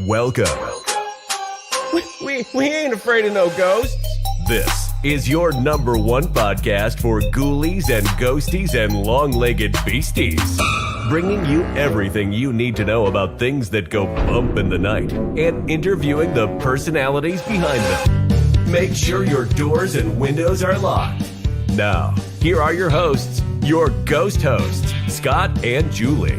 Welcome. We ain't afraid of no ghosts. This is your number one podcast for ghoulies and ghosties and long-legged beasties. Bringing you everything you need to know about things that go bump in the night and interviewing the personalities behind them. Make sure your doors and windows are locked. Now, here are your hosts, your ghost hosts, Scott and Julie.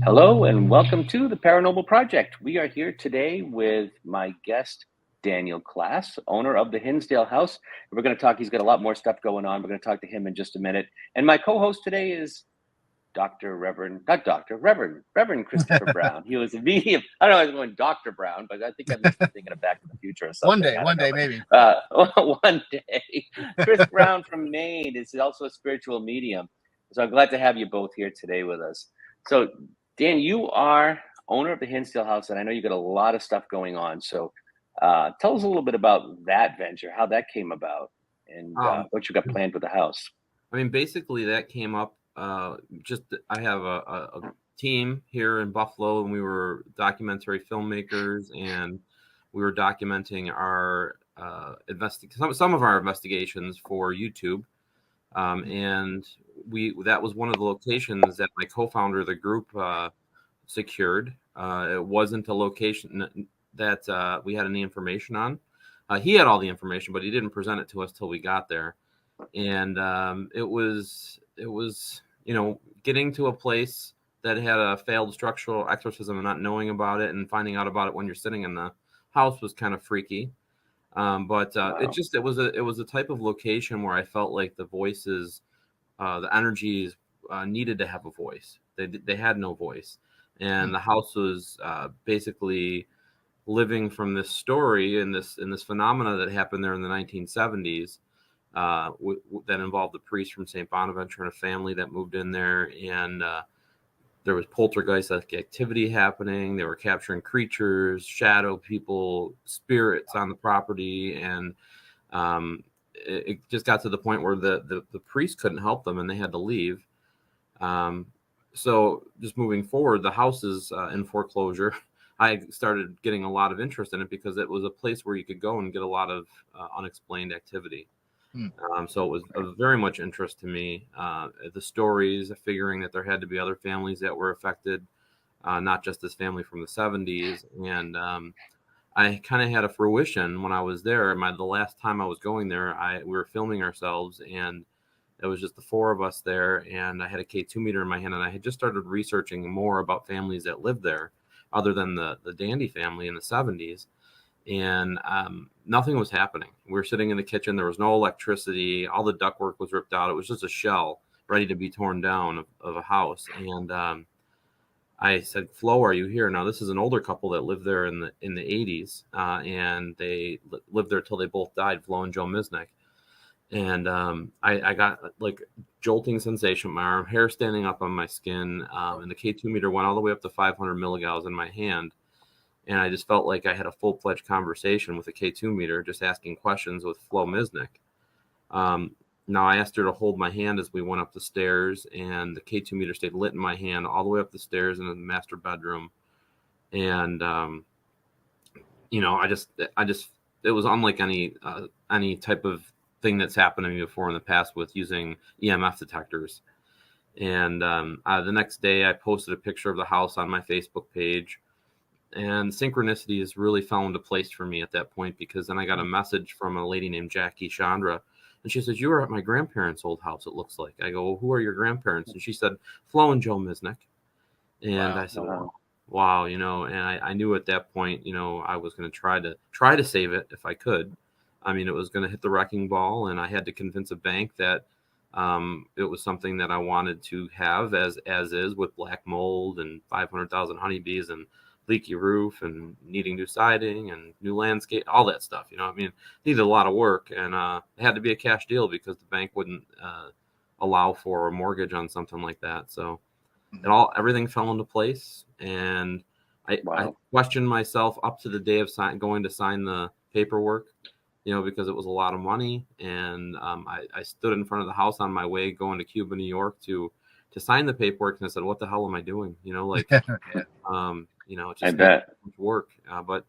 Hello and welcome to the Paranormal Project. We are here today with my guest, Daniel Klaes, owner of the Hinsdale House. We're going to talk, he's got a lot more stuff going on. We're going to talk to him in just a minute. And my co-host today is Reverend Christopher Brown. He was a medium. I don't know, I was going Dr. Brown, but I think I'm thinking of Back to the Future or something. One day, maybe. One day. Chris Brown from Maine is also a spiritual medium. So I'm glad to have you both here today with us. So Dan, you are owner of the Hinsdale House, and I know you've got a lot of stuff going on. So tell us a little bit about that venture, how that came about, and what you got planned with the house. I mean, basically that came up. I have a team here in Buffalo, and we were documentary filmmakers, and we were documenting our some of our investigations for YouTube. And that was one of the locations that my co-founder of the group secured. It wasn't a location that we had any information on. He had all the information, but he didn't present it to us till we got there. And it was getting to a place that had a failed structural exorcism and not knowing about it and finding out about it when you're sitting in the house was kind of freaky. But it was a type of location where I felt like the voices, the energies needed to have a voice. They had no voice, and the house was basically living from this story and this phenomena that happened there in the 1970s that involved the priest from St. Bonaventure and a family that moved in there, and there was poltergeist-like activity happening. They were capturing creatures, shadow people, spirits on the property. And it just got to the point where the priest couldn't help them and they had to leave. So just moving forward, the house is in foreclosure. I started getting a lot of interest in it because it was a place where you could go and get a lot of unexplained activity. So it was of very much interest to me. The stories, figuring that there had to be other families that were affected, not just this family from the 70s. And I kind of had a fruition when I was there. The last time I was going there, we were filming ourselves, and it was just the four of us there. And I had a K2 meter in my hand, and I had just started researching more about families that lived there, other than the Dandy family in the 70s. And nothing was happening. We were sitting in the kitchen. There was no electricity. All the ductwork was ripped out. It was just a shell ready to be torn down of a house. And I said, Flo, are you here? Now, this is an older couple that lived there in the 80s. And they lived there till they both died, Flo and Joe Misnick. And I got like jolting sensation, my arm, hair standing up on my skin. And the K2 meter went all the way up to 500 milligauss in my hand. And I just felt like I had a full-fledged conversation with a K2 meter, just asking questions with Flo Misnick. Now, I asked her to hold my hand as we went up the stairs, and the K2 meter stayed lit in my hand all the way up the stairs into the master bedroom. And, it was unlike any type of thing that's happened to me before in the past with using EMF detectors. And the next day, I posted a picture of the house on my Facebook page. And synchronicities really fell into place for me at that point, because then I got a message from a lady named Jackie Chandra. And she says, you were at my grandparents' old house, it looks like. I go, well, who are your grandparents? And she said, Flo and Joe Misnick. And wow. I said, wow, and I knew at that point, I was going to try to save it if I could. I mean, it was going to hit the wrecking ball, and I had to convince a bank that it was something that I wanted to have as is, with black mold and 500,000 honeybees and leaky roof and needing new siding and new landscape, all that stuff. Needed a lot of work, and it had to be a cash deal because the bank wouldn't allow for a mortgage on something like that. So everything fell into place, and I questioned myself up to the day of going to sign the paperwork, because it was a lot of money. And I stood in front of the house on my way going to Cuba, New York to to sign the paperwork, and I said, what the hell am I doing? Like, Yeah. it I just bet. makes work. But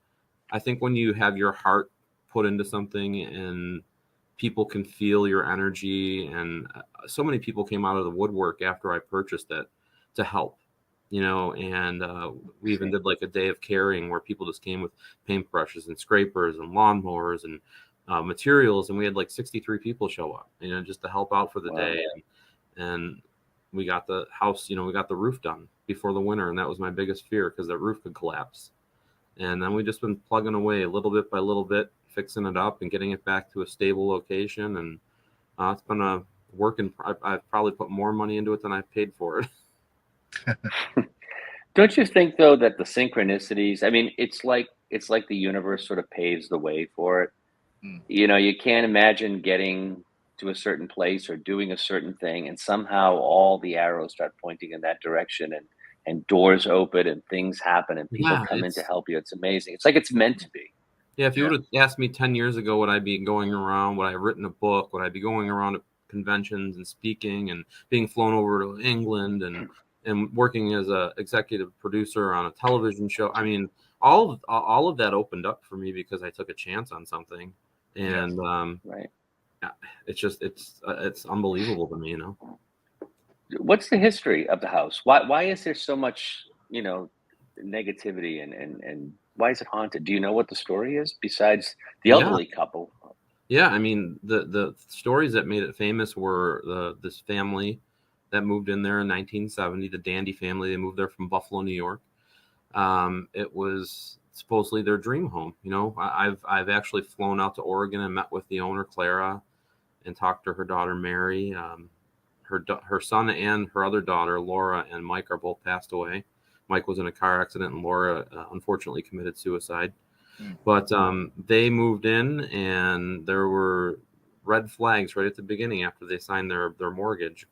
I think when you have your heart put into something and people can feel your energy, and so many people came out of the woodwork after I purchased it to help, and we even did like a day of caring where people just came with paintbrushes and scrapers and lawnmowers and materials, and we had like 63 people show up, just to help out for the day. And we got the house, we got the roof done before the winter, and that was my biggest fear because the roof could collapse. And then we just been plugging away a little bit by little bit, fixing it up and getting it back to a stable location. And it's been a work, and I've probably put more money into it than I've paid for it. Don't you think though that the synchronicities, I mean, it's like the universe sort of paves the way for it. You can't imagine getting to a certain place or doing a certain thing, and somehow all the arrows start pointing in that direction, and doors open and things happen and people come in to help you. It's amazing. It's like it's meant to be. Yeah, if you would have asked me 10 years ago, would I be going around, would I have written a book, would I be going around to conventions and speaking and being flown over to England and working as a executive producer on a television show? I mean, all of that opened up for me because I took a chance on something. And right. It's unbelievable to me, What's the history of the house? Why is there so much, negativity and why is it haunted? Do you know what the story is besides the elderly couple? Yeah, I mean, the stories that made it famous were this family that moved in there in 1970, the Dandy family. They moved there from Buffalo, New York. It was supposedly their dream home. I've actually flown out to Oregon and met with the owner, Clara, and talked to her daughter, Mary. Her son and her other daughter, Laura, and Mike are both passed away. Mike was in a car accident, and Laura unfortunately committed suicide. But they moved in, and there were red flags right at the beginning after they signed their mortgage.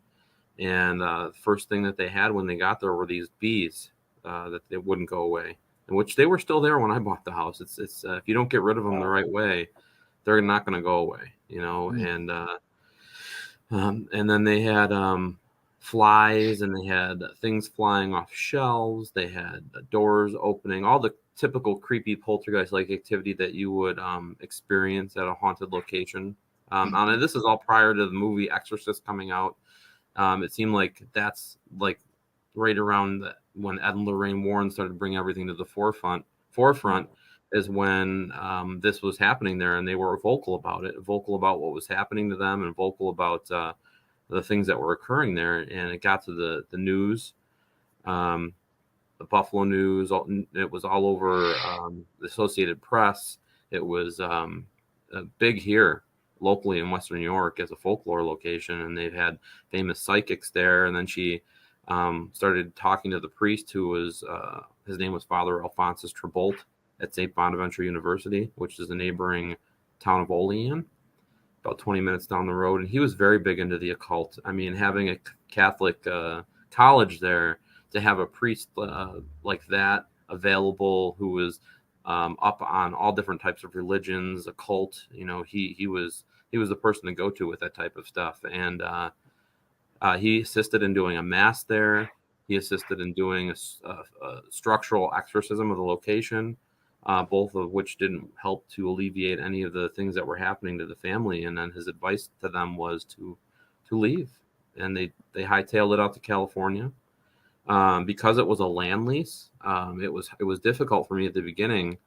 And the first thing that they had when they got there were these bees that they wouldn't go away, which they were still there when I bought the house. It's if you don't get rid of them the right way, they're not going to go away, and then they had flies, and they had things flying off shelves. They had doors opening, all the typical creepy poltergeist-like activity that you would experience at a haunted location. And this is all prior to the movie Exorcist coming out. It seemed like that's like right around when Ed and Lorraine Warren started to bring everything to the forefront is when this was happening there, and they were vocal about what was happening to them, and vocal about the things that were occurring there. And it got to the news, the Buffalo News. It was all over the Associated Press. It was big here locally in Western New York as a folklore location, and they've had famous psychics there. And then she started talking to the priest, who was his name was Father Alphonsus Trabolt at St. Bonaventure University, which is a neighboring town of Olean, about 20 minutes down the road. And he was very big into the occult. I mean, having a Catholic college there, to have a priest like that available, who was up on all different types of religions, occult, he was the person to go to with that type of stuff. And he assisted in doing a mass there. He assisted in doing a structural exorcism of the location, both of which didn't help to alleviate any of the things that were happening to the family. And then his advice to them was to leave. And they hightailed it out to California. Because it was a land lease, it was difficult for me at the beginning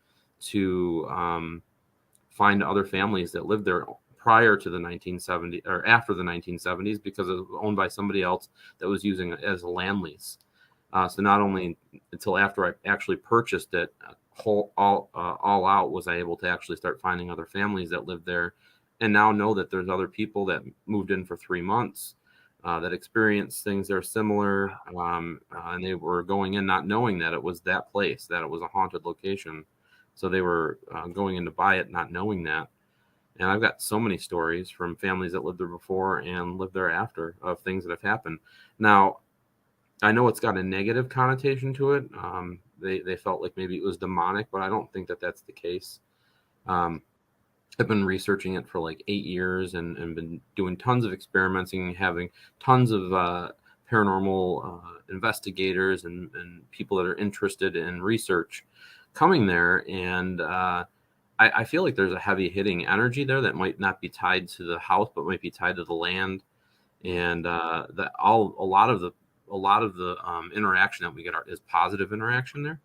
to find other families that lived there prior to the 1970s or after the 1970s, because it was owned by somebody else that was using it as a land lease. So not only until after I actually purchased it all out was I able to actually start finding other families that lived there, and now know that there's other people that moved in for 3 months that experienced things that are similar, and they were going in not knowing that it was that place, that it was a haunted location. So they were going in to buy it not knowing that. And I've got so many stories from families that lived there before and lived there after of things that have happened. Now, I know it's got a negative connotation to it. They felt like maybe it was demonic, but I don't think that that's the case. I've been researching it for like 8 years and been doing tons of experimenting, having tons of paranormal investigators and people that are interested in research coming there. And I feel like there's a heavy hitting energy there that might not be tied to the house, but might be tied to the land. And that a lot of the interaction that we get is positive interaction there.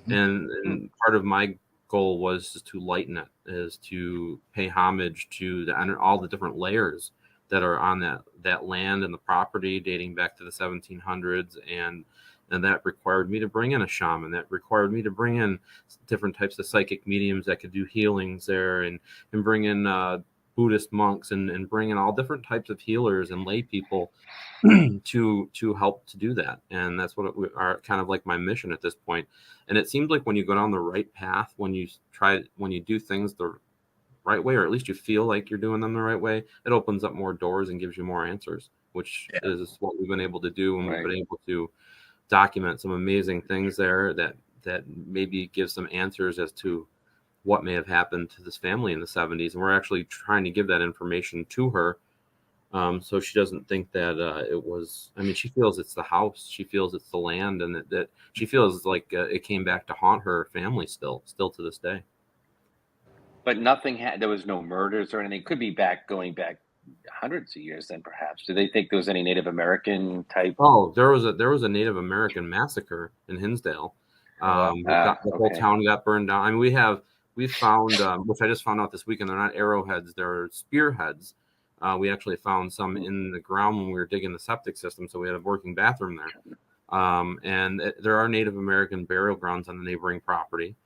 And part of my goal was just to lighten it, is to pay homage to all the different layers that are on that land and the property dating back to the 1700s. And that required me to bring in a shaman. That required me to bring in different types of psychic mediums that could do healings there, and bring in Buddhist monks and bring in all different types of healers and lay people to help to do that. And that's what are kind of like my mission at this point. And it seems like when you go down the right path, when you do things the right way, or at least you feel like you're doing them the right way, it opens up more doors and gives you more answers, which is what we've been able to do. And we've been able to document some amazing things there that maybe give some answers as to what may have happened to this family in the 70s. And we're actually trying to give that information to her, so she doesn't think that it was, I mean, she feels it's the house, she feels it's the land, and that she feels like it came back to haunt her family still to this day. But there was no murders or anything. Could be going back hundreds of years then, perhaps. Do they think there was any Native American type? Oh, there was a Native American massacre in Hinsdale. The whole town got burned down. I mean, we've found, which I just found out this weekend, they're not arrowheads, they're spearheads. We actually found some in the ground when we were digging the septic system, so we had a working bathroom there. And there are Native American burial grounds on the neighboring property.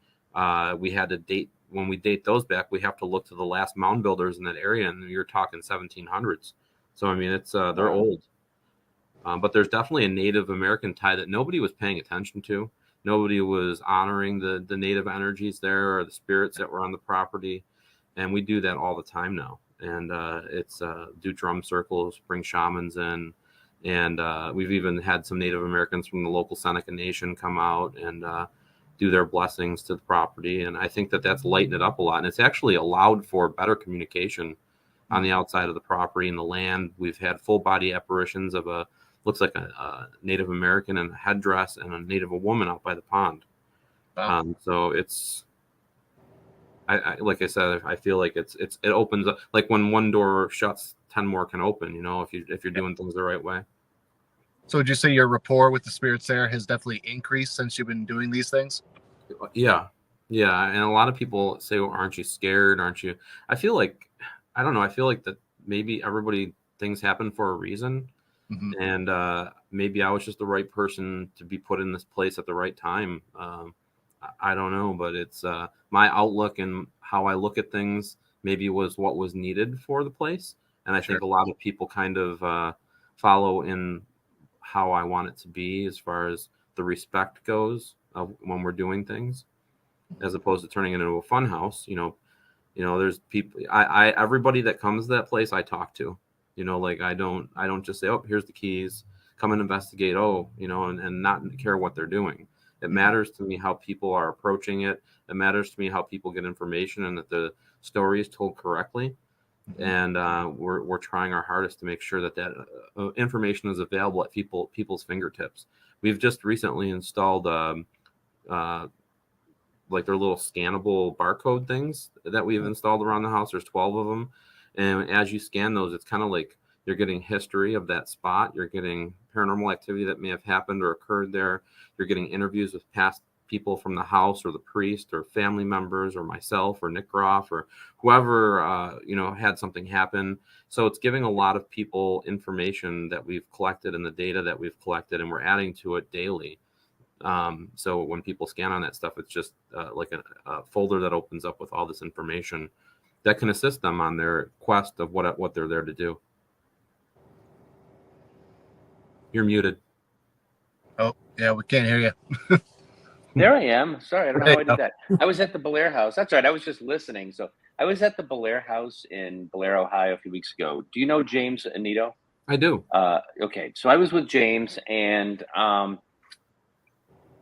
We had to date, when we date those back, we have to look to the last mound builders in that area, and you're talking 1700s. So I mean, it's they're old. But there's definitely a Native American tie that nobody was paying attention to. Nobody was honoring the native energies there, or the spirits that were on the property, and we do that all the time now. And it's do drum circles, bring shamans in, and we've even had some Native Americans from the local Seneca Nation come out and do their blessings to the property. And I think that's lightened it up a lot, and it's actually allowed for better communication on the outside of the property and the land. We've had full body apparitions of looks like a Native American in a headdress and a Native woman out by the pond. Wow. So it's, I like I said, I feel like it opens up, like when one door shuts, 10 more can open, if you're doing things the right way. So would you say your rapport with the spirits there has definitely increased since you've been doing these things? Yeah. And a lot of people say, well, aren't you scared? Aren't you? I feel like, I don't know. I feel like that maybe things happen for a reason. Mm-hmm. And maybe I was just the right person to be put in this place at the right time. I don't know, but it's my outlook and how I look at things maybe was what was needed for the place. And I think a lot of people kind of follow in how I want it to be as far as the respect goes of when we're doing things, as opposed to turning it into a fun house. There's people, everybody that comes to that place, I talk to, like I don't just say, oh, here's the keys, come and investigate. And not care what they're doing. It matters to me how people are approaching it. It matters to me how people get information and that the story is told correctly. And we're trying our hardest to make sure that information is available at people's fingertips. We've just recently installed like their little scannable barcode things that we've installed around the house. There's 12 of them. And as you scan those, it's kind of like you're getting history of that spot. You're getting paranormal activity that may have happened or occurred there. You're getting interviews with past people from the house or the priest or family members or myself or Nick Groff or whoever, had something happen. So it's giving a lot of people information that we've collected and the data that we've collected, and we're adding to it daily. So when people scan on that stuff, it's just like a folder that opens up with all this information that can assist them on their quest of what they're there to do. You're muted. Oh, yeah, we can't hear you. There I am. Sorry, I don't know how I did that. I was at the Belair House. That's right. I was just listening. So I was at the Belair House in Belair, Ohio a few weeks ago. Do you know James Anito? I do. Okay. So I was with James, and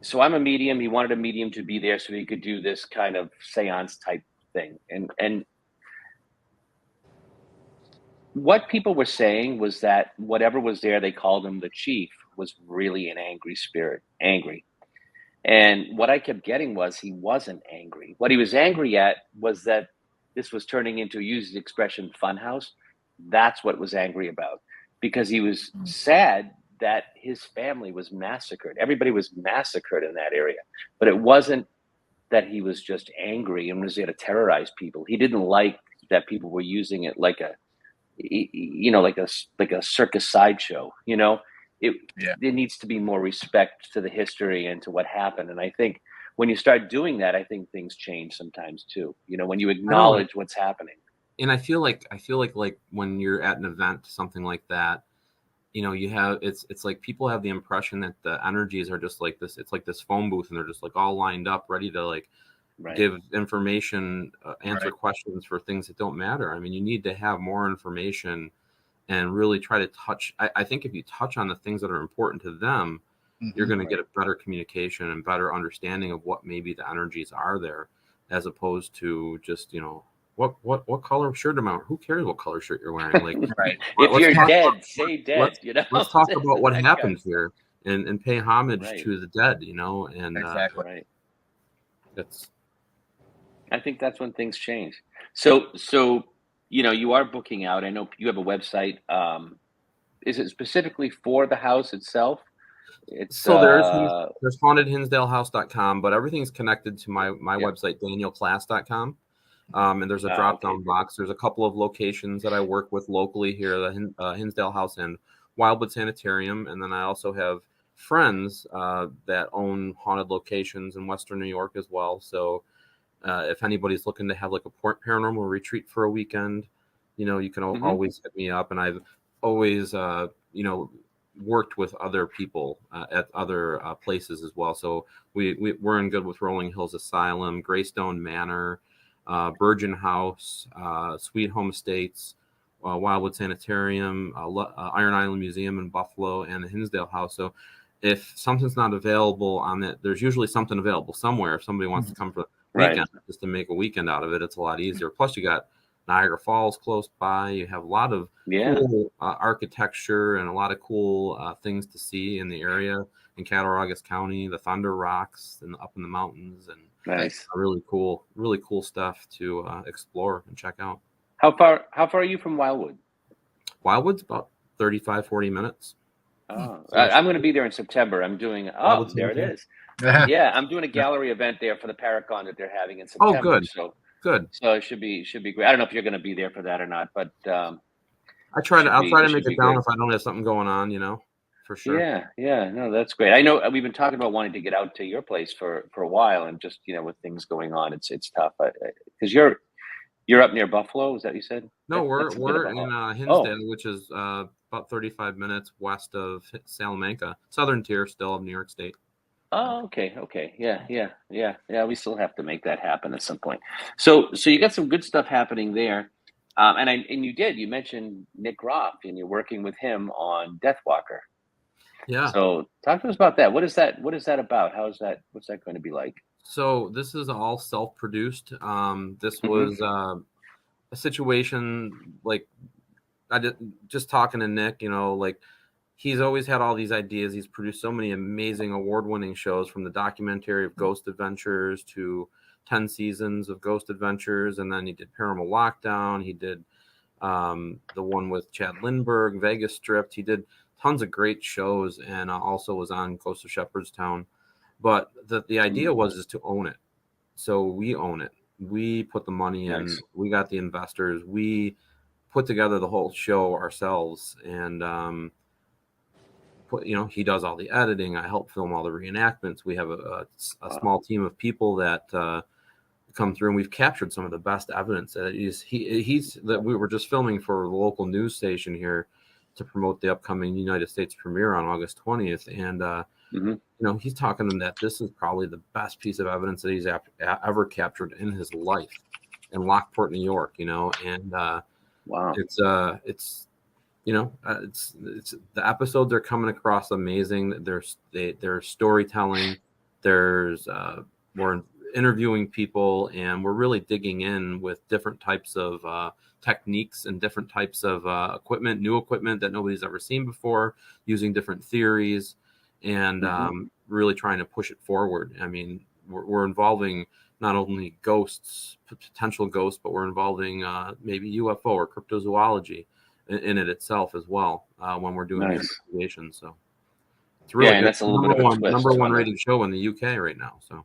so I'm a medium. He wanted a medium to be there so he could do this kind of seance type thing. And what people were saying was that whatever was there, they called him the chief, was really an angry spirit, angry. And what I kept getting was he wasn't angry. What he was angry at was that this was turning into, use the expression, funhouse. That's what was angry about, because he was sad that his family was massacred. Everybody was massacred in that area, but it wasn't that he was just angry and was there to terrorize people. He didn't like that people were using it like a, like a circus sideshow. It Yeah. there needs to be more respect to the history and to what happened. And I think when you start doing that, I think things change sometimes too. When you acknowledge what's happening. And I feel like when you're at an event, something like that, you have it's like people have the impression that the energies are just like this. It's like this phone booth, and they're just like all lined up, ready to like give information, answer questions for things that don't matter. I mean, you need to have more information and really try to touch. I think if you touch on the things that are important to them, you're going to get a better communication and better understanding of what maybe the energies are there, as opposed to just, what color shirt am I wearing? Who cares what color shirt you're wearing? Like, if you're dead, say dead. Let's talk about what happened here and pay homage to the dead. And Exactly. I think that's when things change. So you are booking out. I know you have a website. Is it specifically for the house itself? So there's hauntedhinsdalehouse.com, but everything's connected to my website, danielklaes.com. And there's a drop-down box. There's a couple of locations that I work with locally here, the Hinsdale House and Wildwood Sanitarium. And then I also have friends that own haunted locations in Western New York as well. So if anybody's looking to have like a paranormal retreat for a weekend, you can always hit me up. And I've always, worked with other people at other places as well. So we're in good with Rolling Hills Asylum, Greystone Manor, Virgin House, Sweet Home Estates, Wildwood Sanitarium, Iron Island Museum in Buffalo, and the Hinsdale House. So if something's not available on that, there's usually something available somewhere. If somebody wants to come for the weekend, just to make a weekend out of it, it's a lot easier. Plus, you got Niagara Falls close by. You have a lot of cool architecture and a lot of cool things to see in the area in Cattaraugus County, the Thunder Rocks and up in the mountains, and really cool stuff to explore and check out. How far are you from Wildwood? Wildwood's about 35, 40 minutes. Oh, I'm going to be there in September. I'm doing, there it is. Yeah, I'm doing a gallery event there for the Paracon that they're having in September. Oh, good. Good. So it should be great. I don't know if you're going to be there for that or not, but I'll try to make it down if I don't have something going on, for sure. Yeah. No, that's great. I know we've been talking about wanting to get out to your place for a while, and just with things going on, it's tough. Because you're up near Buffalo, is that what you said? No, we're in Hinsdale, which is about 35 minutes west of Salamanca, southern tier still of New York State. Oh, okay. Yeah. We still have to make that happen at some point. So you got some good stuff happening there, and you mentioned Nick Groff, and you're working with him on Deathwalker. Yeah. So talk to us about that. What is that about? What's that going to be like? So this is all self-produced. This was a situation like I did just talking to Nick. He's always had all these ideas. He's produced so many amazing award-winning shows, from the documentary of Ghost Adventures to 10 seasons of Ghost Adventures. And then he did Paranormal Lockdown. He did the one with Chad Lindbergh, Vegas Stripped. He did tons of great shows, and also was on Ghost of Shepherdstown. But the idea is to own it. So we own it. We put the money in. We got the investors. We put together the whole show ourselves. And, he does all the editing. I help film all the reenactments. We have a small team of people that come through, and we've captured some of the best evidence. He's that we were just filming for the local news station here to promote the upcoming United States premiere on August 20th. And, he's talking that this is probably the best piece of evidence that he's ever captured in his life in Lockport, New York, and wow. It's the episodes are coming across amazing. There's storytelling. There's interviewing people, and we're really digging in with different types of techniques and different types of new equipment that nobody's ever seen before, using different theories, and really trying to push it forward. I mean, we're involving not only potential ghosts, but we're involving maybe UFO or cryptozoology in it itself as well when we're doing the investigations. So it's really and that's a little bit of a twist. Number one rated show in the UK right now. So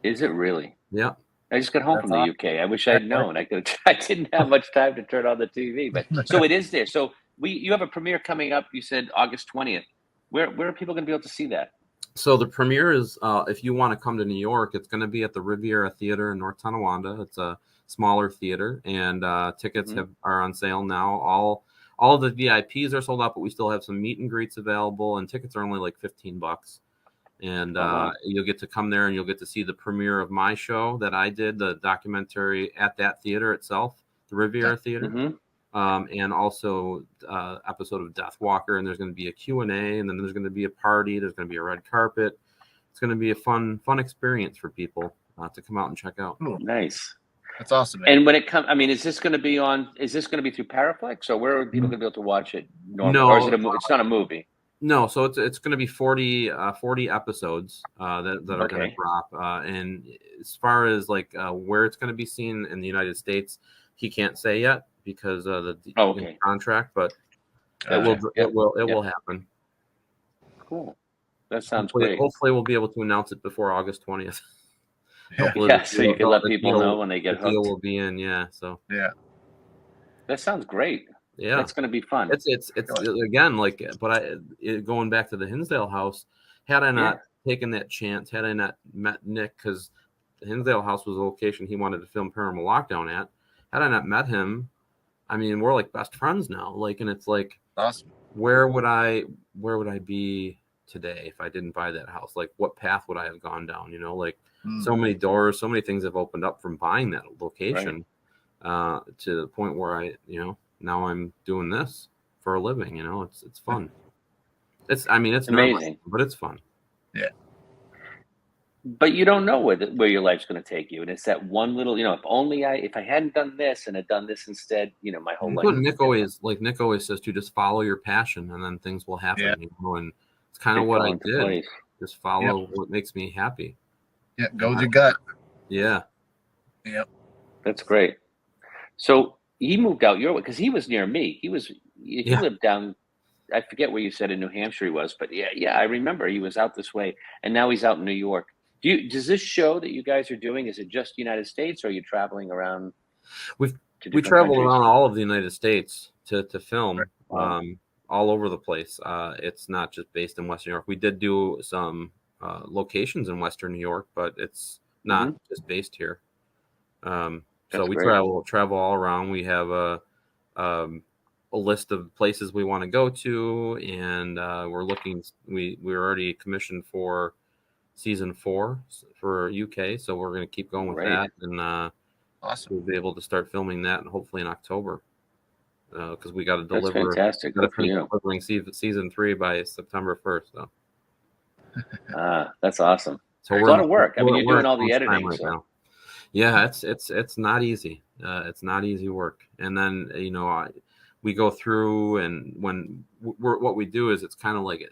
is it really? Yeah. I just got home from the UK. I wish I'd known. I didn't have much time to turn on the TV, but so it is there. So you have a premiere coming up. You said August 20th. Where are people going to be able to see that? So the premiere is, if you want to come to New York, it's going to be at the Riviera Theater in North Tonawanda. It's a smaller theater, and tickets are on sale now. All of the VIPs are sold out, but we still have some meet and greets available, and tickets are only like $15. And you'll get to come there, and you'll get to see the premiere of my show that I did, the documentary at that theater itself, the Riviera Theater. And also episode of Death Walker, and there's going to be a Q&A, and then there's going to be a party. There's going to be a red carpet. It's going to be a fun experience for people to come out and check out. Ooh, nice. That's awesome. Man. And when it comes, I mean, is this going to be through Paraflex, or where are people going to be able to watch it normally? No, or is it it's not a movie? No, so it's going to be 40 episodes that are going to drop. And as far as like where it's going to be seen in the United States, he can't say yet because of the contract, but it will happen. Cool. That sounds hopefully, great. Hopefully we'll be able to announce it before August 20th. So you can let people know when they get hooked. Deal will be in, So that sounds great. Yeah, that's going to be fun. It's again like, but going back to the Hinsdale House, had I not taken that chance, had I not met Nick, because the Hinsdale House was a location he wanted to film Paranormal Lockdown at. Had I not met him, I mean, we're like best friends now. Like, and it's like, awesome. Where would I be today if I didn't buy that house? Like, what path would I have gone down? Like so many doors, so many things have opened up from buying that location to the point where I, now I'm doing this for a living. It's fun. It's amazing, nervous, but it's fun. Yeah. But you don't know where your life's going to take you, and it's that one little, if I hadn't done this and had done this instead, my whole life. Nick always says to just follow your passion, and then things will happen. And it's kind of what I did. Place. Just follow what makes me happy. Yeah, go with your gut. Yeah. Yep. That's great. So he moved out your way because he was near me. He lived down. I forget where you said in New Hampshire he was, but I remember he was out this way, and now he's out in New York. Does this show that you guys are doing, is it just United States, or are you traveling around? We travel around all of the United States to film, all over the place. It's not just based in Western New York. We did do some locations in Western New York, but it's not just based here. So we travel all around. We have a list of places we want to go to, and we're looking. We're already commissioned for season 4 for UK, so we're going to keep going with that, and awesome. We'll be able to start filming that, and hopefully in October, because we got to deliver. That's fantastic. Delivering season 3 by September 1st. So that's awesome. So it's a lot of work. I mean, you're doing all the editing right now. Yeah, it's not easy. It's not easy work. And then we go through, and what we do is it's kind of like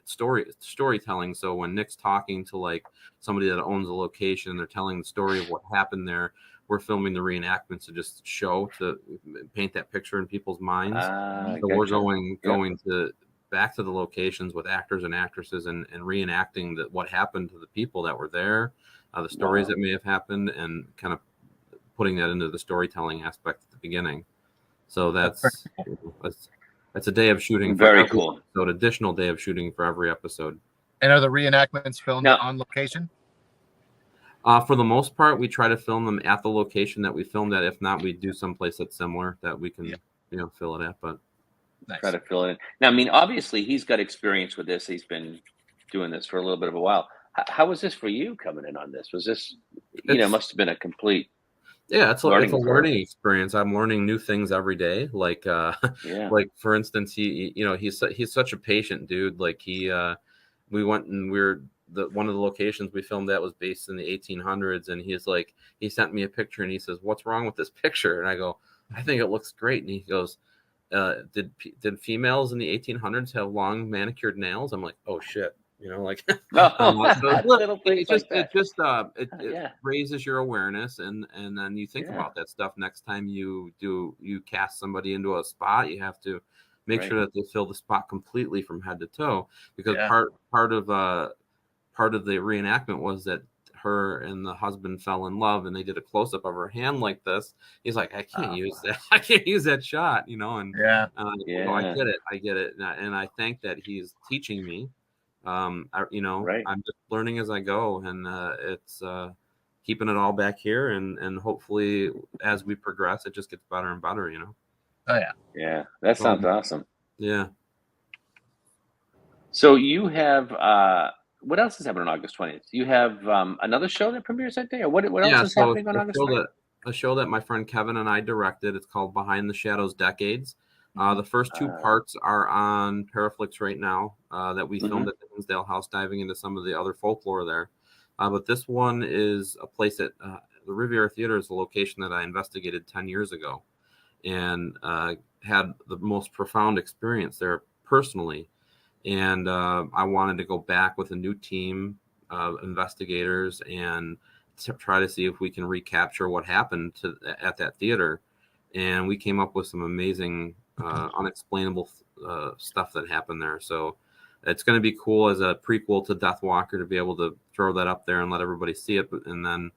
storytelling. So when Nick's talking to like somebody that owns a location and they're telling the story of what happened there, we're filming the reenactments to just to paint that picture in people's minds. So we're going to back to the locations with actors and actresses and reenacting what happened to the people that were there, the stories that may have happened, and kind of putting that into the storytelling aspect at the beginning. So that's a day of shooting. Very cool. So an additional day of shooting for every episode. And are the reenactments filmed on location? For the most part, we try to film them at the location that we filmed at. If not, we do someplace that's similar that we can, fill it at. But try to fill it in. Now, I mean, obviously, he's got experience with this. He's been doing this for a little bit of a while. How was this for you coming in on this? Was this, must have been a complete. Yeah, it's a learning experience. I'm learning new things every day. Like, like for instance, he's such a patient dude. Like we went and we were one of the locations we filmed at was based in the 1800s, and he sent me a picture and he says, "What's wrong with this picture?" And I go, "I think it looks great." And he goes, did females in the 1800s have long manicured nails? I'm like, "Oh shit." It raises your awareness, and then you think about that stuff next time you cast somebody into a spot. You have to make sure that they fill the spot completely from head to toe, because part of the reenactment was that her and the husband fell in love, and they did a close-up of her hand like this. He's like, I can't use that. I can't use that shot, and I get it. And I think that he's teaching me. I'm just learning as I go, and it's keeping it all back here, and hopefully as we progress, it just gets better and better. Oh yeah, that sounds awesome. Yeah. So you have what else is happening on August 20th? You have another show that premieres that day, or what else is happening on August 20th? A show that my friend Kevin and I directed. It's called Behind the Shadows Decades. The first two parts are on Paraflix right now, that we filmed at the Hinsdale House, diving into some of the other folklore there. But this one is a place that the Riviera Theater is a location that I investigated 10 years ago, and had the most profound experience there personally. And I wanted to go back with a new team of investigators and try to see if we can recapture what happened at that theater. And we came up with some amazing unexplainable stuff that happened there. So it's going to be cool as a prequel to Death Walker to be able to throw that up there and let everybody see it. And then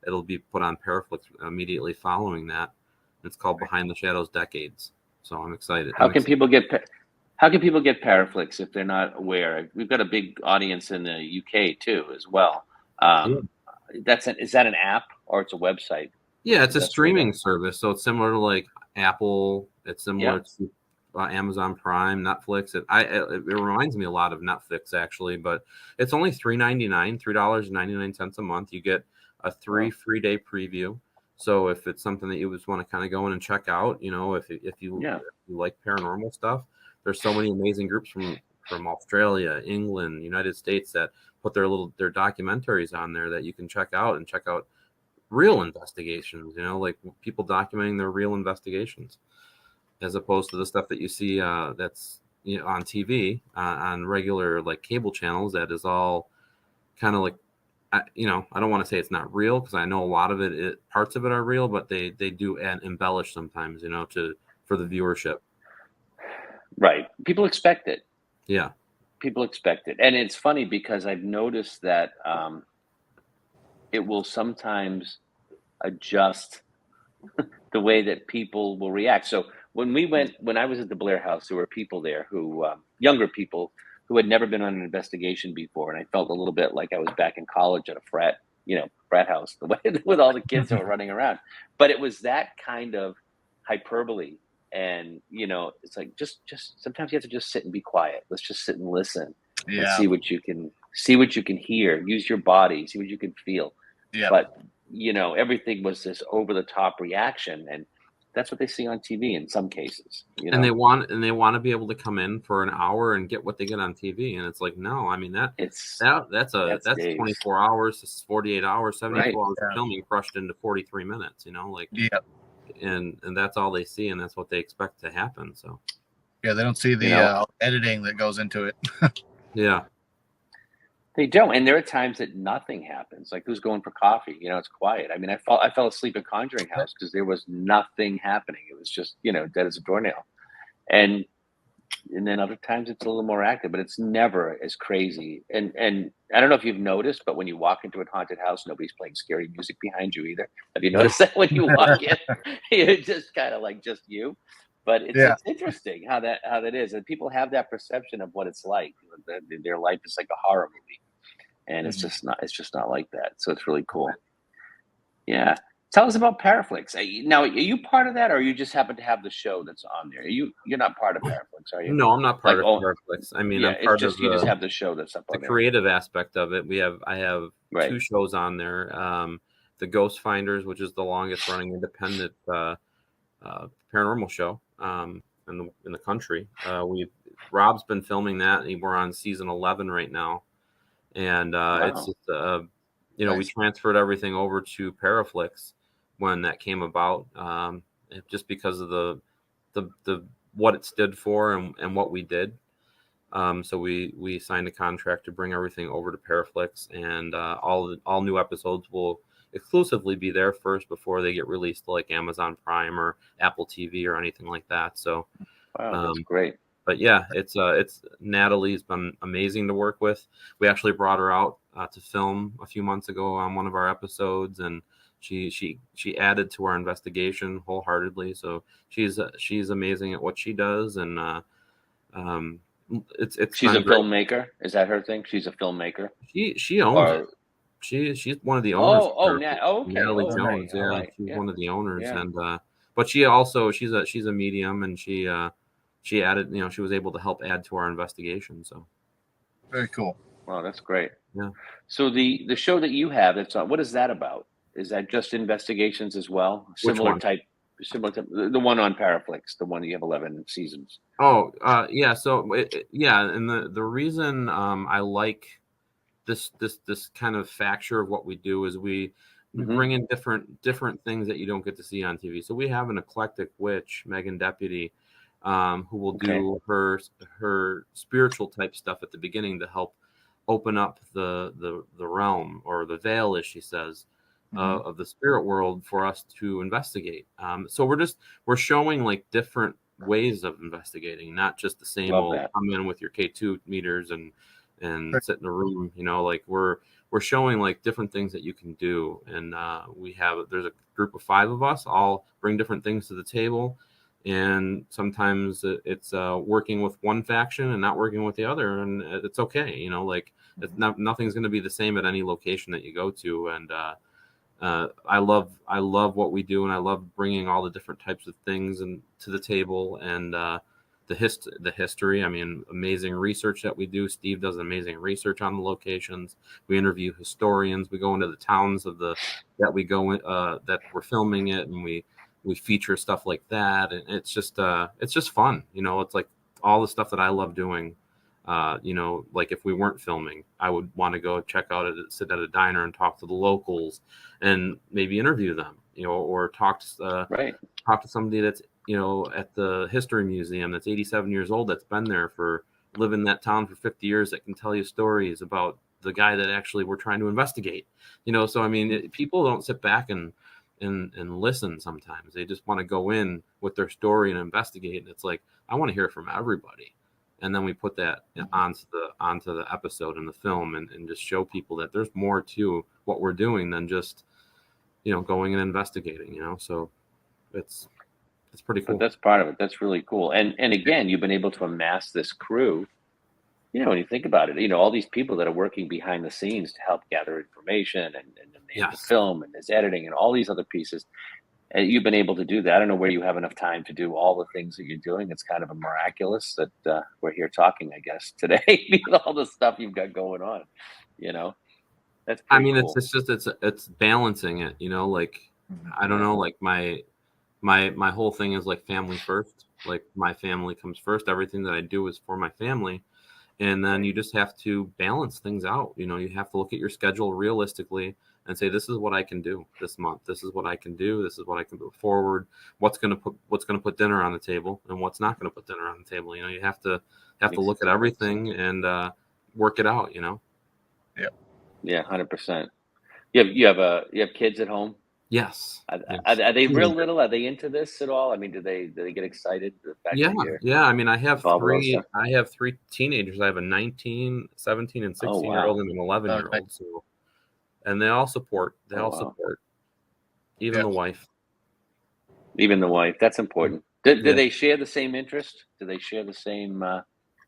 it'll be put on Paraflix immediately following that. It's called Behind the Shadows Decades. So I'm excited. How can people get Paraflix if they're not aware? We've got a big audience in the UK too, as well. Is that an app or it's a website? Yeah, it's a streaming service. So it's similar to like Apple. It's similar to Amazon Prime, Netflix. It reminds me a lot of Netflix actually, but it's only $3.99 a month. You get a 3 free day preview. So if it's something that you just want to kind of go in and check out, if you like paranormal stuff, there's so many amazing groups from Australia, England, United States that put their documentaries on there that you can check out real investigations, like people documenting their real investigations, as opposed to the stuff that you see that's on TV on regular like cable channels. That is all kind of like, I don't want to say it's not real, because I know a lot of parts of it are real, but they do embellish sometimes, for the viewership. Right. People expect it. Yeah. People expect it. And it's funny because I've noticed that it will sometimes adjust the way that people will react. So when I was at the Blair House, there were people there who, younger people who had never been on an investigation before. And I felt a little bit like I was back in college at a frat house, the way with all the kids that were running around. But it was that kind of hyperbole. And, it's like, just sometimes you have to just sit and be quiet. Let's just sit and listen and see what you can hear, use your body, see what you can feel. Yeah. But, everything was this over the top reaction. And that's what they see on TV in some cases. And they want to be able to come in for an hour and get what they get on TV. And it's like, no, I mean, that's 24 hours, 48 hours, 74 hours of filming crushed into 43 minutes, and that's all they see, and that's what they expect to happen. So they don't see the editing that goes into it. Yeah, they don't. And there are times that nothing happens, like who's going for coffee, it's quiet. I mean, I fell asleep at Conjuring House because there was nothing happening. It was just dead as a doornail. And then other times it's a little more active, but it's never as crazy. And I don't know if you've noticed, but when you walk into a haunted house, nobody's playing scary music behind you either. Have you noticed that when you walk in? It's just kind of like just you. But it's interesting how that is. And people have that perception of what it's like. Their life is like a horror movie. And it's just not like that. So it's really cool. Yeah. Tell us about Paraflix. Now, are you part of that, or you just happen to have the show that's on there? You're not part of Paraflix, are you? No, I'm not part of Paraflix. I mean, I'm part of you just have the show that's up on there. The creative aspect of it. I have 2 shows on there. The Ghost Finders, which is the longest running independent paranormal show in the country. Rob's been filming that, and we're on season 11 right now. And it's just, we Nice. transferred everything over to Paraflix when that came about, just because of the what it stood for and what we did. So we signed a contract to bring everything over to Paraflix, and all new episodes will exclusively be there first before they get released to like Amazon Prime or Apple TV or anything like that. So, Wow, that's great. but yeah, it's Natalie's been amazing to work with. We actually brought her out to film a few months ago on one of our episodes, and she added to our investigation wholeheartedly. So she's amazing at what she does, and it's She's a been great. filmmaker. Is that her thing? She's a filmmaker. She owns it. She's one of the owners. Okay. Natalie Oh, Jones. right. All Yeah, right. she's Yeah. one of the owners, Yeah. and but she also she's a medium, and she added, she was able to help add to our investigation. So Very cool. Wow, that's great. yeah. So the show that you have, that's what is that about? Is that just investigations as well? Which one? Similar to the one on Paraflix, the one that you have 11 seasons. Oh, yeah. So and the reason I like this kind of facture of what we do is we bring in different things that you don't get to see on TV. So we have an eclectic witch, Megan Deputy, who will do her spiritual type stuff at the beginning to help open up the realm, or the veil, as she says, of the spirit world for us to investigate. So we're showing like different ways of investigating, not just the same old come in with your K2 meters and sit in a room. Like we're showing like different things that you can do, and there's a group of 5 of us all bring different things to the table. And sometimes it's working with one faction and not working with the other, and it's okay. Nothing's going to be the same at any location that you go to. And I love what we do, and I love bringing all the different types of things to the table, and the history. I mean, amazing research that we do. Steve does amazing research on the locations. We interview historians. We go into the towns that we go in, that we're filming it, and we feature stuff like that, and it's just fun. It's like all the stuff that I love doing. Like if we weren't filming, I would want to go check out sit at a diner and talk to the locals, and maybe interview them, or talk to somebody that's at the history museum that's 87 years old, that's been there living in that town for 50 years, that can tell you stories about the guy that actually we're trying to investigate. So I mean, people don't sit back and listen. Sometimes they just want to go in with their story and investigate, and it's like, I want to hear from everybody. And then we put that onto the episode in the film, and just show people that there's more to what we're doing than just going and investigating. So it's pretty cool. That's part of it. That's really cool. And again, you've been able to amass this crew. When you think about it, all these people that are working behind the scenes to help gather information and the film, and there's editing and all these other pieces. And you've been able to do that. I don't know where you have enough time to do all the things that you're doing. It's kind of a miraculous that we're here talking, I guess, today, with all the stuff you've got going on. That's cool. It's balancing it. Like I don't know, like my whole thing is like family first. Like my family comes first. Everything that I do is for my family. And then you just have to balance things out. You have to look at your schedule realistically and say, this is what I can do this month. This is what I can do. This is what I can put forward. What's going to put dinner on the table, and what's not going to put dinner on the table. You have to look at everything and work it out. Yeah, 100%. You have kids at home? Yes. Are they real little? Are they into this at all? I mean, do they get excited? The fact yeah. I mean, I have three teenagers. I have a 19, 17, and 16-year-old, and an 11-year-old. So, and they all support. Support. Even the wife. Even the wife. That's important. Do they share the same interest? Do they share the same?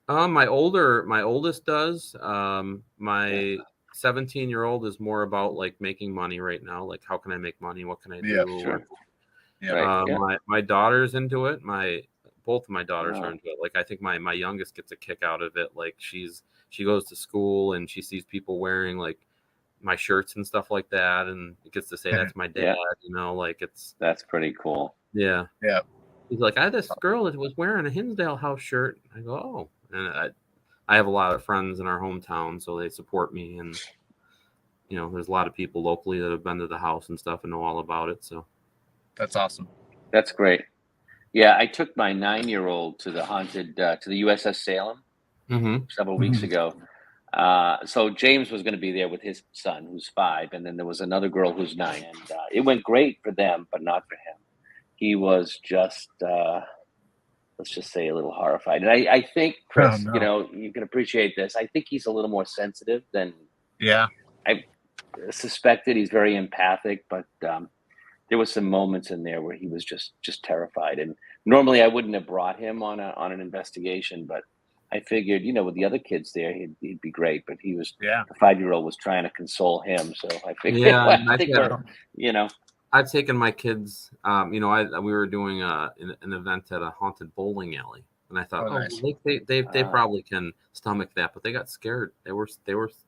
My oldest does. My 17-year-old is more about like making money right now. Like, how can I make money? What can I do? Yeah, sure. My daughter's into it. Both of my daughters are into it. Like, I think my youngest gets a kick out of it. Like, she goes to school and she sees people wearing like my shirts and stuff like that, and gets to say that's my dad. Like that's pretty cool. Yeah. He's like, I had this girl that was wearing a Hinsdale House shirt. I go, oh, and I have a lot of friends in our hometown, so they support me, and there's a lot of people locally that have been to the house and stuff and know all about it. So That's awesome. That's great. Yeah, I took my 9-year-old to the haunted to the USS Salem several weeks ago. So James was going to be there with his son, who's 5, and then there was another girl who's 9, and it went great for them, but not for him. He was just, let's just say, a little horrified. And I think, Chris, you can appreciate this. I think he's a little more sensitive than I suspected. He's very empathic, but there was some moments in there where he was just terrified. And normally I wouldn't have brought him on an investigation, but I figured, with the other kids there, he'd be great. But he was, the 5-year-old was trying to console him. So I figured, I've taken my kids, we were doing an event at a haunted bowling alley. And I thought, nice. They probably can stomach that, but they got scared. They were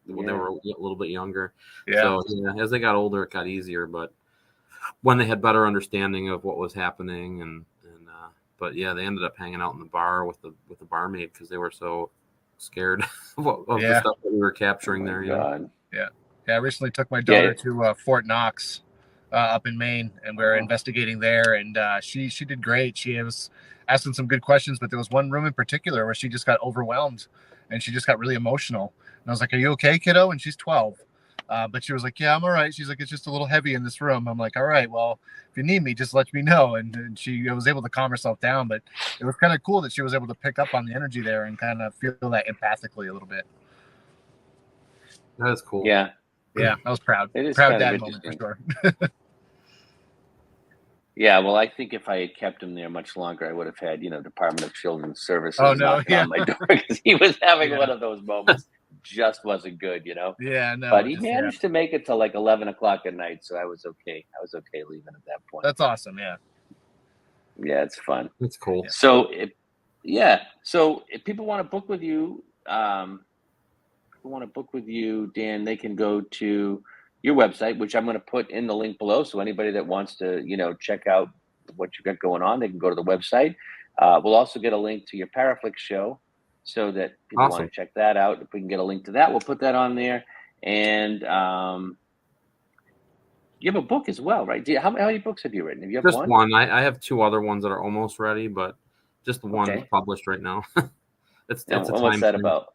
when they were a little bit younger. Yeah. So as they got older, it got easier. But when they had better understanding of what was happening, but yeah, they ended up hanging out in the bar with the barmaid because they were so scared of the stuff that we were capturing there. God. Yeah. I recently took my daughter to Fort Knox up in Maine, and we were investigating there, and she did great. She was asking some good questions, but there was one room in particular where she just got overwhelmed and she just got really emotional. And I was like, "Are you okay, kiddo?" And she's 12. But she was like, "Yeah, I'm all right." She's like, "It's just a little heavy in this room." I'm like, "All right, well, if you need me, just let me know." And she was able to calm herself down, but it was kind of cool that she was able to pick up on the energy there and kind of feel that empathically a little bit. That is cool. Yeah. I was proud. It is proud kind of dad moment for interesting. sure. Yeah, well, I think if I had kept him there much longer, I would have had, Department of Children's Services knocking on my door because he was having one of those moments. Just wasn't good, Yeah, no. But he managed to make it till like 11 o'clock at night, so I was okay. I was okay leaving at that point. That's awesome. Yeah. Yeah, it's fun. It's cool. So, if people want to book with you, Dan, they can go to your website, which I'm going to put in the link below. So anybody that wants to, check out what you got going on, they can go to the website. We'll also get a link to your Paraflix show so that people want to check that out. If we can get a link to that, we'll put that on there. And you have a book as well, right? How many books have you written? Have you just one? I have 2 other ones that are almost ready, but just the one is published right now. What's that about?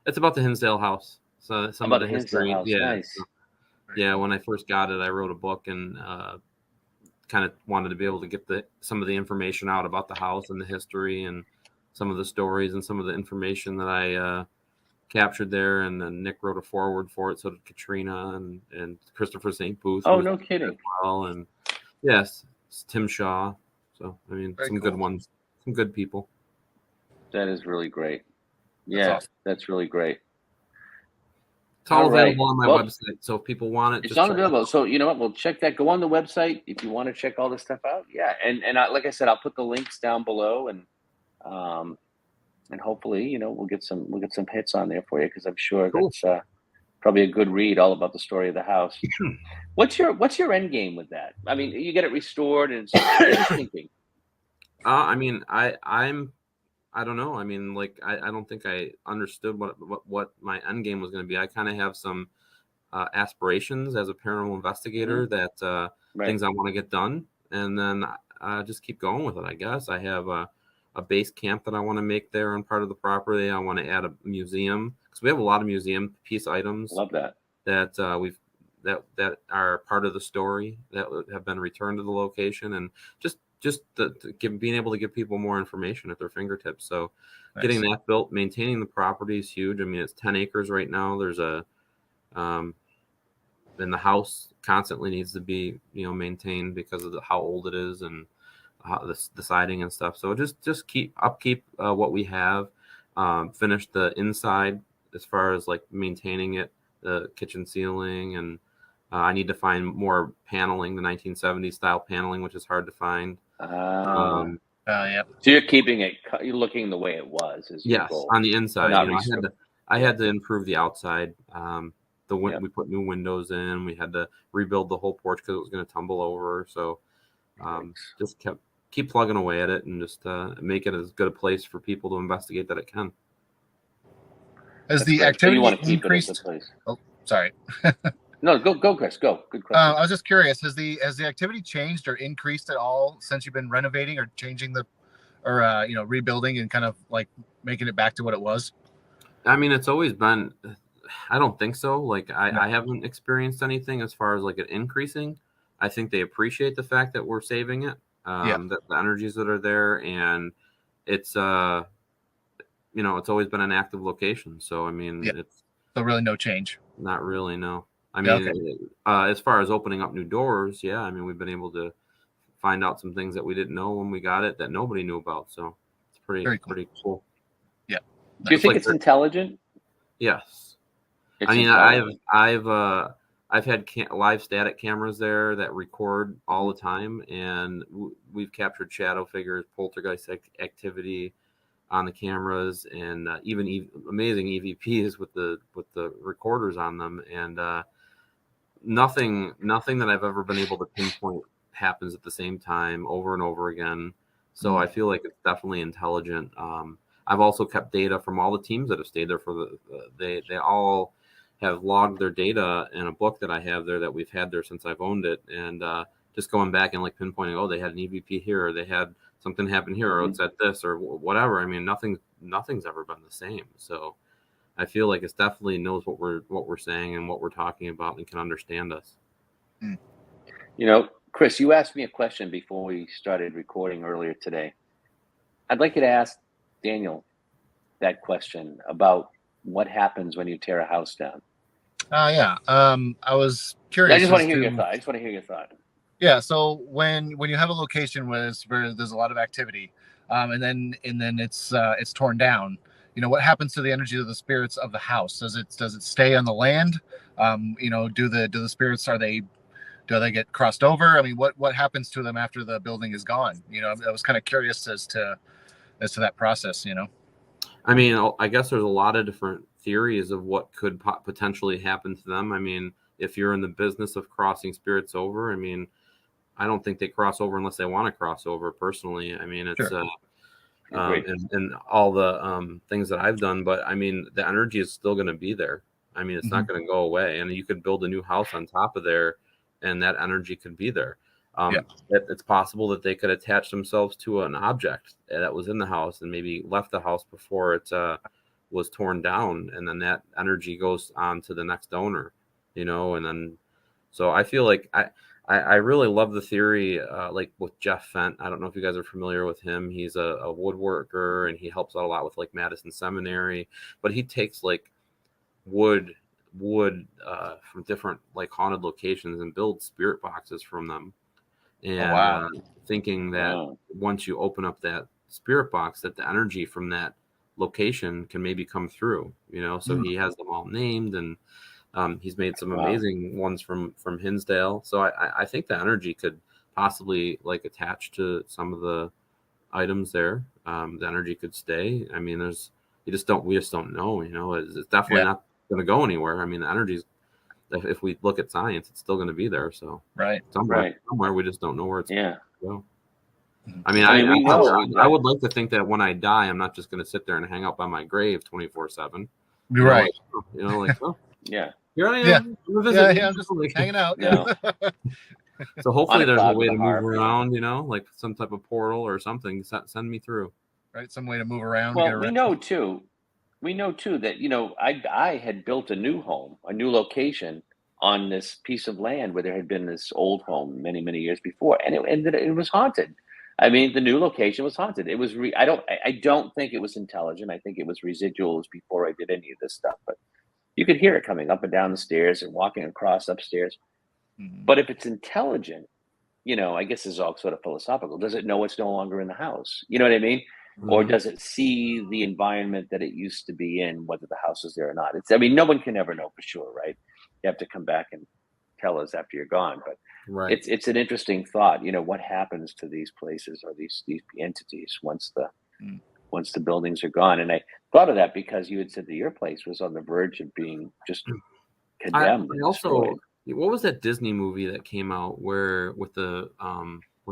It's about the Hinsdale House. So some of the history. House. Yeah. Nice. Yeah, when I first got it, I wrote a book and kind of wanted to be able to get some of the information out about the house and the history and some of the stories and some of the information that I captured there. And then Nick wrote a foreword for it. So did Katrina and Christopher St. Booth. Oh, no kidding. Well, and yes, Tim Shaw. So, I mean, Very some cool. good ones, some good people. That is really great. Yeah, that's really great. It's all available on my website, so if people want it, it's all available. So you know what? We'll check that. Go on the website if you want to check all this stuff out. Yeah, and like I said, I'll put the links down below, and hopefully, we'll get some hits on there for you because I'm sure that's probably a good read all about the story of the house. What's your end game with that? I mean, you get it restored, and what are you thinking? I don't know. I mean, like, I don't think I understood what my end game was going to be. I kind of have some aspirations as a paranormal investigator that things I want to get done, and then just keep going with it, I guess. I have a base camp that I want to make there on part of the property. I want to add a museum because we have a lot of museum piece items. Love that. That are part of the story that have been returned to the location, and just being able to give people more information at their fingertips. So getting that built, maintaining the property is huge. I mean, it's 10 acres right now. There's then the house constantly needs to be, maintained because of how old it is and the siding and stuff. So just keep what we have, finish the inside as far as like maintaining it, the kitchen ceiling, and I need to find more paneling, the 1970s style paneling, which is hard to find. Yeah. So you're keeping it, you're looking the way it was. Yes, on the inside. I had to improve the outside. We put new windows in. We had to rebuild the whole porch because it was going to tumble over. So just keep plugging away at it and just make it as good a place for people to investigate that it can. Has That's the great. So activity you want to keep increased? it as a place. Oh, sorry. No, go, Chris. Go. Good question. I was just curious. Has the activity changed or increased at all since you've been renovating or changing rebuilding and kind of like making it back to what it was? I mean, it's always been. I don't think so. Like I haven't experienced anything as far as like it increasing. I think they appreciate the fact that we're saving it. That the energies that are there, and it's it's always been an active location. So I mean, it's so really no change. Not really, no. I mean, as far as opening up new doors, yeah. I mean, we've been able to find out some things that we didn't know when we got it that nobody knew about. So it's pretty cool. Yeah. Do you think it's intelligent? Yes. It's I mean, I've had live static cameras there that record all the time, and we've captured shadow figures, poltergeist activity on the cameras, and even amazing EVPs with the recorders on them, and nothing that I've ever been able to pinpoint happens at the same time over and over again. So I feel like it's definitely intelligent. I've also kept data from all the teams that have stayed there for they all have logged their data in a book that I have there that we've had there since I've owned it, and just going back and like pinpointing, oh, they had an EVP here, or they had something happen here, or it's at this, or whatever. I mean, nothing's ever been the same. So I feel like it definitely knows what we're saying and what we're talking about and can understand us. Chris, you asked me a question before we started recording earlier today. I'd like you to ask Daniel that question about what happens when you tear a house down. I was curious. I just want to hear your thought. Yeah. So when you have a location where there's a lot of activity, and then it's torn down, what happens to the energy of the spirits of the house? Does it stay on the land? Do the spirits, do they get crossed over? I mean, what happens to them after the building is gone? I was kind of curious as to that process. I mean, I guess there's a lot of different theories of what could potentially happen to them. I mean, if you're in the business of crossing spirits over, I mean, I don't think they cross over unless they want to cross over personally. I mean, it's sure. And all the things that I've done, but I mean, the energy is still going to be there. I mean, it's not going to go away, and you could build a new house on top of there, and that energy could be there. It's possible that they could attach themselves to an object that was in the house and maybe left the house before it was torn down, and then that energy goes on to the next owner, and then so I feel like I really love the theory, like with Jeff Fent. I don't know if you guys are familiar with him. He's a woodworker, and he helps out a lot with like Madison Seminary, but he takes like wood from different like haunted locations and builds spirit boxes from them. And thinking that once you open up that spirit box, that the energy from that location can maybe come through, so he has them all named, and he's made some amazing ones from Hinsdale. So I think the energy could possibly like attach to some of the items there. The energy could stay. I mean, we just don't know, it's definitely not going to go anywhere. I mean, the energy's, if we look at science, it's still going to be there. So somewhere we just don't know where it's going to go. I mean, I would like to think that when I die, I'm not just going to sit there and hang out by my grave 24/7. Right. Yeah. Here I am. I'm just hanging out. So hopefully there's a way to move around, like some type of portal or something. Send me through. Right, some way to move around. Well, we know too that I had built a new home, a new location on this piece of land where there had been this old home many years before, and it was haunted. I mean, the new location was haunted. It was I don't think it was intelligent. I think it was residuals before I did any of this stuff, but you could hear it coming up and down the stairs and walking across upstairs. But if it's intelligent, I guess this is all sort of philosophical. Does it know it's no longer in the house? You know what I mean? Or does it see the environment that it used to be in, whether the house is there or not? No one can ever know for sure, right? You have to come back and tell us after you're gone. But it's an interesting thought. What happens to these places or these entities once the buildings are gone? And I thought of that because you had said that your place was on the verge of being just condemned. What was that Disney movie that came out where with the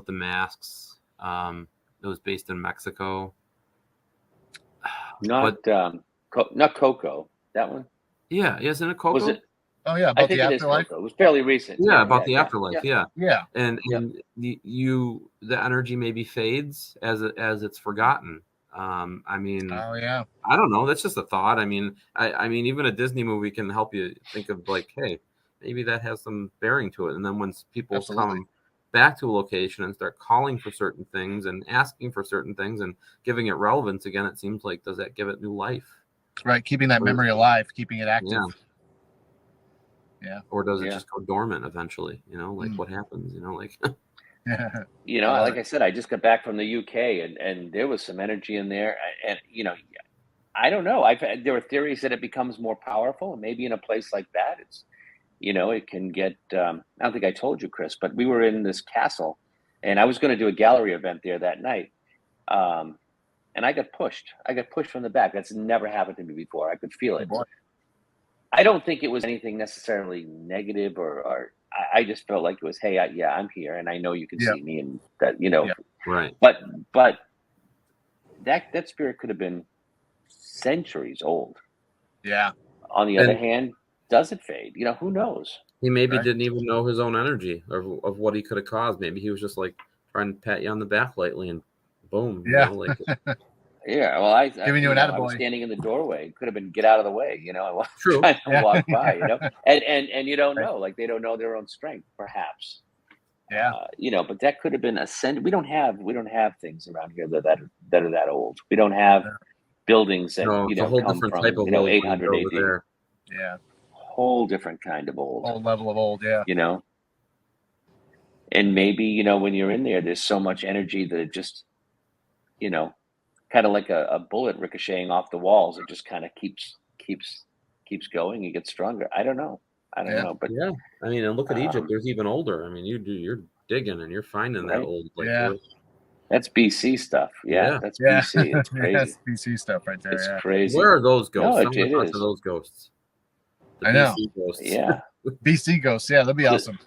masks? It was based in Mexico. Not Coco. That one? Yeah, isn't it Coco? Was it? Oh yeah, I about think the it is afterlife. Coco. It was fairly recent. Yeah, about the afterlife. Yeah. Yeah. And the energy maybe fades as it's forgotten. I mean, Oh yeah. I don't know. That's just a thought. I mean, I mean, even a Disney movie can help you think of like, hey, maybe that has some bearing to it. And then when people come back to a location and start calling for certain things and asking for certain things and giving it relevance again, it seems like, does that give it new life? Right, keeping that memory alive, keeping it active. Yeah. Or does it just go dormant eventually? You know, like what happens? You know, like. You know, like I said, I just got back from the UK, and there was some energy in there, and you know, I don't know. There are theories that it becomes more powerful, maybe in a place like that, it's, you know, it can get. I don't think I told you, Chris, but we were in this castle, and I was going to do a gallery event there that night, and I got pushed. I got pushed from the back. That's never happened to me before. I could feel it. I don't think it was anything necessarily negative, or I just felt like it was, hey, I'm here, and I know you can see me, and that, you know, right. But that spirit could have been centuries old. Yeah. On the other hand, does it fade? You know, who knows? He maybe didn't even know his own energy of what he could have caused. Maybe he was just like trying to pat you on the back lightly, and boom. Yeah. You know, like, yeah. Well, giving you an I attaboy. was standing in the doorway. It could have been get out of the way. You know, I was True. trying to walk by. You know, and you don't know. Like, they don't know their own strength, perhaps. Yeah. You know, but that could have been we don't have things around here that are that old. We don't have buildings that you know come from type of 800 AD. There. Yeah. Whole different kind of old. Old level of old. Yeah. You know, and maybe, you know, when you're in there, there's so much energy that it just, you know, kind of like a bullet ricocheting off the walls. It just kind of keeps going. You get stronger. I don't know. But yeah, I mean, and look at Egypt. There's even older. I mean, you're digging and you're finding that old. Like, that's BC stuff. Yeah, that's BC. It's crazy. That's BC stuff right there. It's crazy. Where are those ghosts? No, it is. To those ghosts. I know. BC ghosts. Yeah. BC ghosts. Yeah, that'd be awesome.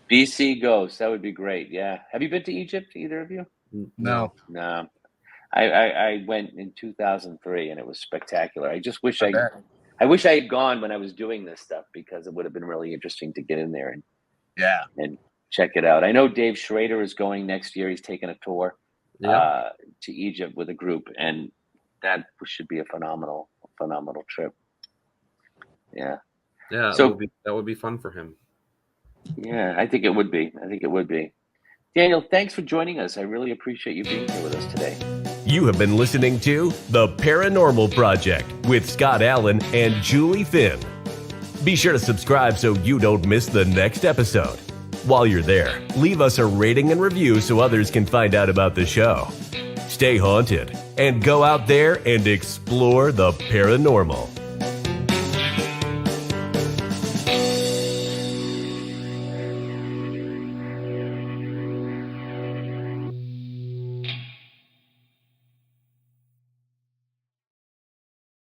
BC ghosts. That would be great. Yeah. Have you been to Egypt, either of you? No. No. I went in 2003, and it was spectacular. I just wish I wish I had gone when I was doing this stuff, because it would have been really interesting to get in there and check it out. I know Dave Schrader is going next year. He's taking a tour to Egypt with a group, and that should be a phenomenal trip. Yeah. Yeah. So that would be fun for him. Yeah, I think it would be. Daniel, thanks for joining us. I really appreciate you being here with us today. You have been listening to The Paranormal Project with Scott Allen and Julie Finn. Be sure to subscribe so you don't miss the next episode. While you're there, leave us a rating and review so others can find out about the show. Stay haunted and go out there and explore the paranormal.